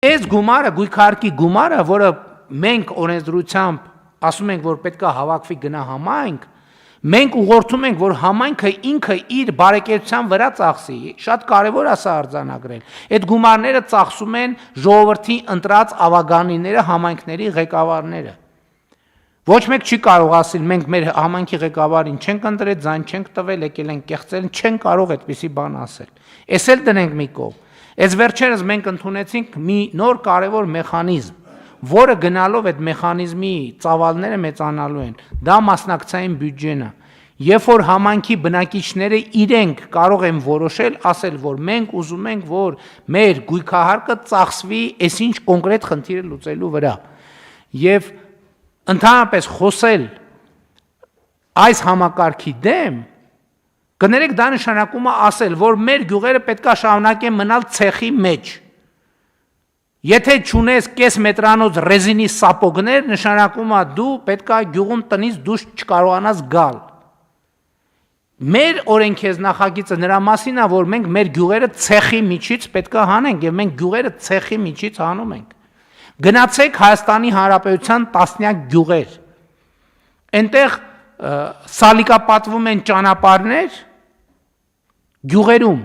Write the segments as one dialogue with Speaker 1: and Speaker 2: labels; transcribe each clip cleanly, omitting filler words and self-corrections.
Speaker 1: Այս գումարը, գույքարկի գումարը, որը մենք օրենսդրությամբ ասում ենք, որ պետք է հավաքվի գնա համայնք, մենք ուղղորդում ենք, որ համայնքը ինքը իր բարեկեցության վրա ծախսի, շատ կարևոր է սա արձանագրել, այդ գումարները ծախսում են ժողովրդի ընտրած ավագանիները, համայնքների ղեկավարները, ոչ մեկ չի կարող ասել, մենք մեր համայնքի ղեկավարին չենք ընտրել, ձայն չենք տվել, եկել են կեղծել, չեն կարող այդպիսի բան ասել, էս էլ դնենք մի կողմ, այս վերջերս մենք ընդունեցինք մի նոր կարևոր մեխանիզմ, որը գնալով այդ մեխանիզմի ծավալները մեծանալու են, դա մասնակցային բյուջեն է, երբ որ համայնքի բնակիչները իրենք կարող են որոշել, ասել, որ մենք ուզում ենք, որ մեր գույքահարկը ծախսվի այսինչ կոնկրետ խնդիրը լուծելու վրա, եւ ընդհանրապես խոսել այս համակարգի դեմ, կներեք դա նշանակում է ասել, որ մեր գյուղերը պետք է շարունակեն մնալ ցեխի մեջ, եթե չունես կես մետրանոց ռեզինի սապոգներ, նշանակում է դու պետք է գյուղում տնից դուրս չկարողանաս գալ, մեր օրենքեզ նախագիծը նրա մասին է, որ մենք մեր գյուղերը ցեխի միջից պետք է հանենք եւ մենք գյուղերը ցեխի միջից հանում ենք, գնացեք Հայաստանի Հանրապետության տասնյակ գյուղեր, այնտեղ սալիկապատվում են ճանապարհներ գյուղերում,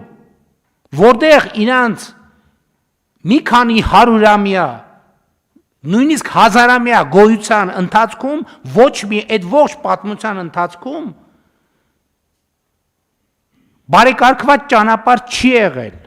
Speaker 1: որտեղ իրանց մի քանի հարյուրամյա, նույնիսկ հազարամյա գոյության ընթացքում ոչ մի այդ ողջ պատմության ընթացքում բարեկարգված ճանապարհ չի եղել